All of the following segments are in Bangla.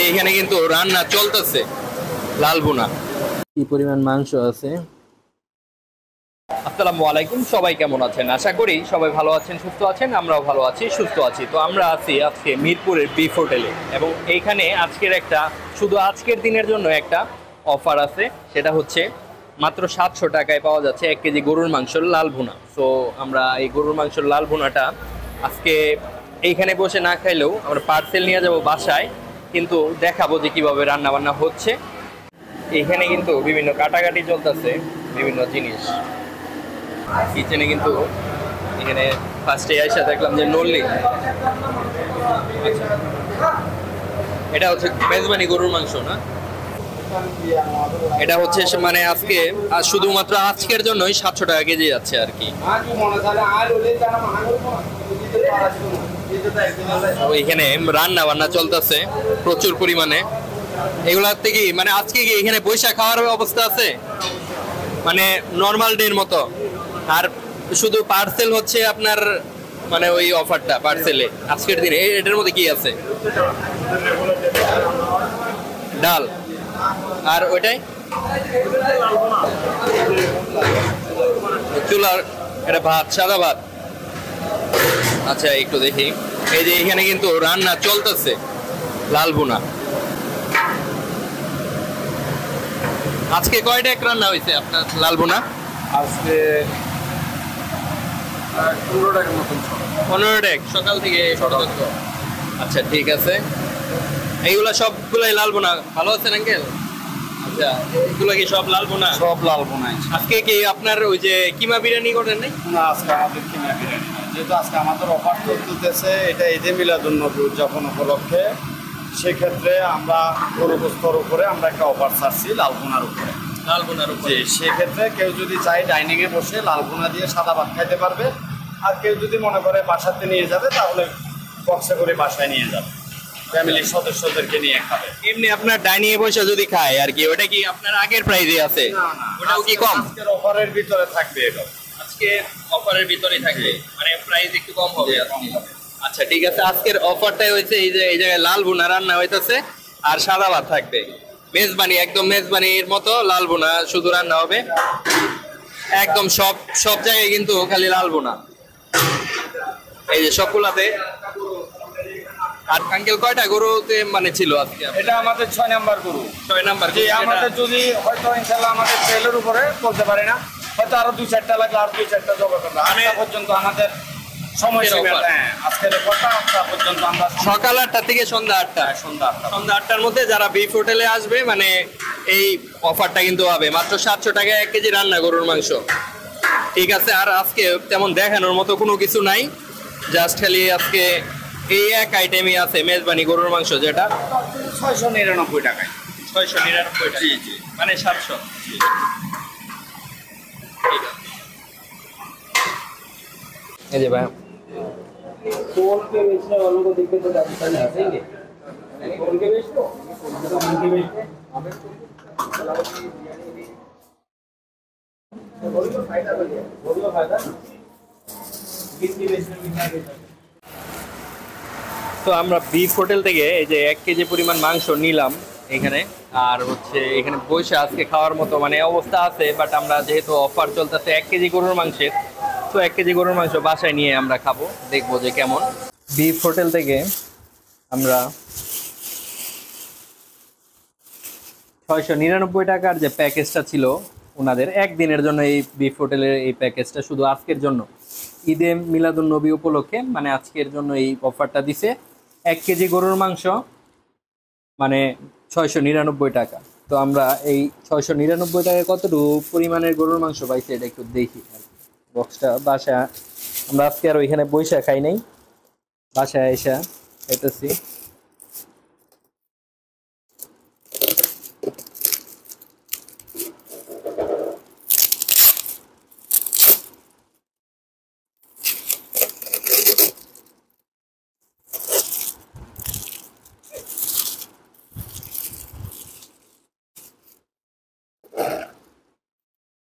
এখানে কিন্তু রান্না চলতেছে লাল ভুনা। কি পরিমাণ মাংস আছে। আসসালামু আলাইকুম, সবাই কেমন আছেন? আশা করি সবাই ভালো আছেন, সুস্থ আছেন। আমরাও ভালো আছি, সুস্থ আছি। তো আমরা আছি আজকে মিরপুরের বিফ হোটেলে, এবং এইখানে আজকের শুধু আজকের দিনের জন্য একটা অফার আছে। সেটা হচ্ছে মাত্র 700 টাকায় পাওয়া যাচ্ছে 1 কেজি গরুর মাংসের লাল ভুনা। তো আমরা এই গরুর মাংসের লাল ভুনাটা আজকে এইখানে বসে না খাইলেও আমরা পার্সেল নিয়ে যাব বাসায়, কিন্তু দেখাবো যে কীভাবে রান্না বান্না হচ্ছে। এখানে কিন্তু বিভিন্ন কাটাকাটি চলতেছে, বিভিন্ন জিনিস কিচেনে। কিন্তু এখানে ফার্স্টে আইসা দেখলাম যে নল্লি, এটা হচ্ছে মেজবানি গরুর মাংস না, এটা হচ্ছে মানে আজকে শুধুমাত্র আজকের জন্যই 700 টাকা কেজি যাচ্ছে আর কি। এখানে রান্না বান্না চলতেছে প্রচুর পরিমাণে। এগুলার থেকে মানে আজকে কি এখানে পয়সা খাওয়ার অবস্থা আছে, মানে নর্মাল ডের মতো। আর শুধু পার্সেল হচ্ছে আপনার, মানে ওই অফারটা পার্সেলে আজকের দিনে এটার মধ্যে কি আছে? ডাল আর ওইটাই চুলার, এটা ভাত, সাদা ভাত। আচ্ছা একটু দেখি, এই যে এখানে কিন্তু রান্না চলতেছে লাল ভুনা। আজকে কয়টা এক রান্না হয়েছে আপনার লাল ভুনা? আজকে 15 টাকার মতন। 15 টাকা সকাল থেকে পর্যন্ত। আচ্ছা ঠিক আছে, এইগুলা সবগুলাই লাল ভুনা। ভালো আছেন আঙ্কেল? আচ্ছা, এগুলো কি সব লাল ভুনা? সব লাল বোনাই। আজকে কি আপনার ওই যে কিমা বিরিয়ানি করেন নাই? না, আজকে আমাদের কিমা বিরিয়ানি না, যেহেতু আজকে আমাদের অফার চলতেছে, এটা ঈদে মিলাদুন্নবী উদযাপন উপলক্ষে। সেক্ষেত্রে আমরা গরু গোস্তর উপরে আমরা একটা অফার ছাড়ছি লাল ভুনার উপরে। লাল ভুনার উপরে? সেক্ষেত্রে কেউ যদি চায় ডাইনিংয়ে বসে লাল ভুনা দিয়ে সাদা ভাত খাইতে পারবে, আর কেউ যদি মনে করে বাসাতে নিয়ে যাবে তাহলে বক্সে করে বাসায় নিয়ে যাবে, ফ্যামিলির সদস্যদেরকে নিয়ে খাবে। এমনি আপনার ডাইনিং এ বসে যদি খায় আর কি, ওটা কি আপনার আগের প্রাইসে আছে? না না, ওটাও কি কম? আজকের অফারের ভিতরে থাকবে এটা। আজকে অফারের ভিতরেই থাকবে, মানে প্রাইস একটু কম হবে আজকে। আচ্ছা ঠিক আছে, আজকের অফারটাই হচ্ছে এই যে এই জায়গায় লাল ভুনা রান্না হইতেছে আর সাদা ভাত থাকবে। মেজবানি, একদম মেজবানির মতো লাল ভুনা শুধু রান্না হবে একদম। সব সব জায়গায় কিন্তু খালি লাল ভুনা, এই যে সবগুলাতে। আর আঙ্কেল কয়টা গরুতে মানে ছিল আজকে? এটা আমাদের 6 নাম্বার গরু। 6 নাম্বার। যে আমাদের যদি হয়তো ইনশাআল্লাহ আমাদের তেলের উপরে বলতে পারি না, হয়তো আরো 2-4টা লাগবে, আর 2-4টা জবাব করবে। মানে পর্যন্ত আমাদের সময় সীমা। হ্যাঁ, আজকের অফারটা 8টা পর্যন্ত। আমরা সকাল 8টা থেকে সন্ধ্যা 8টা। সন্ধ্যা 8টার মধ্যে যারা বিফ হোটেলে আসবে, মানে এই অফারটা কিন্তু হবে মাত্র 700 টাকায় 1 কেজি রান্না গরুর মাংস। ঠিক আছে, আর আজকে তেমন দেখানোর মতো কোনো কিছু নাই, জাস্ট খালি আজকে এই এক আইটেমই আছে মেজবানি গরুর মাংস, যেটা 699 টাকায়। 699 টাকা। জি জি, মানে 700। এই যে ভাই खोल के बेचने वालों को देखे तो ज्यादा नहीं हंसेंगे। खोल के बेच लो, खोल के बेच लो। बोलो फायदा बोलिए, बोलो फायदा कितनी बेचने में क्या बेचना। তো আমরা বিফ হোটেল থেকে এই যে 1 কেজি পরিমাণ মাংস নিলাম এখানে। আর হচ্ছে এখানে বসে আজকে খাওয়ার মতো মানে অবস্থা আছে, বাট আমরা যেহেতু অফার চলতেছে 1 কেজি গরুর মাংসের, তো 1 কেজি গরুর মাংস বাসায় নিয়ে আমরা খাবো, দেখবো যে কেমন। বিফ হোটেল থেকে আমরা 699 টাকার যে প্যাকেজটা ছিল ওনাদের একদিনের জন্য, এই বিফ হোটেলের এই প্যাকেজটা শুধু আজকের জন্য ঈদে মিলাদুন্নবী উপলক্ষে, মানে আজকের জন্য এই অফারটা দিছে। 1 কেজি গরুর মাংস মানে 699 টাকা। তো আমরা এই 699 টাকায় কতটুকু পরিমাণের গরুর মাংস পাইছি এটা একটু দেখি। বক্সটা বাসায় আমরা আজকে আর ওইখানে বইসা খাই নাই, বাসায় এসে খাইতেছি।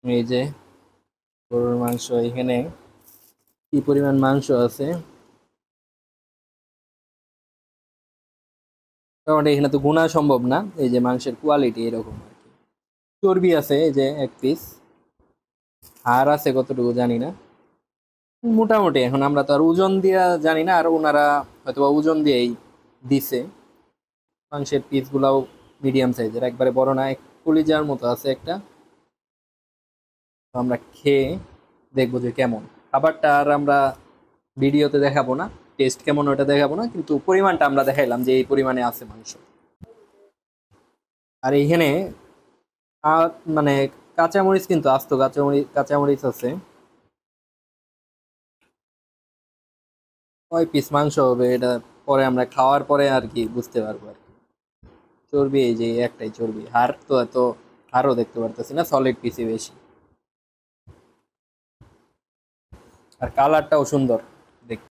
এই যে গরুর মাংস, এখানে কি পরিমাণ মাংস আছে মোটামুটি এখানে তো গুণা সম্ভব না, এই যে মাংসের কোয়ালিটি এরকম আর কি। চর্বি আছে এই যে এক পিস, হাড় আছে কতটুকু জানি না, মোটামুটি এখন আমরা তো আর ওজন দিয়া জানি না, আর ওনারা হয়তো ওজন দিয়েই দিছে। মাংসের পিস গুলাও মিডিয়াম সাইজের, একবারে বড় না, কলিজার মতো আছে একটা। তো আমরা খেয়ে দেখবো যে কেমন। খাবারটা আর আমরা ভিডিওতে দেখাবো না, টেস্ট কেমন ওটা দেখাবো না, কিন্তু পরিমাণটা আমরা দেখাইলাম যে এই পরিমাণে আছে মাংস। আর এইখানে মানে কাঁচামরিচ, কিন্তু আস্ত কাঁচামরিচ আছে। কয় পিস মাংস হবে এটা পরে আমরা খাওয়ার পরে আর কি বুঝতে পারবো আর কি। চর্বি এই যে একটাই চর্বি, হাড় তো এত হাড়ও দেখতে পারতেছি না, সলিড পিসই বেশি। আর কালারটাও সুন্দর।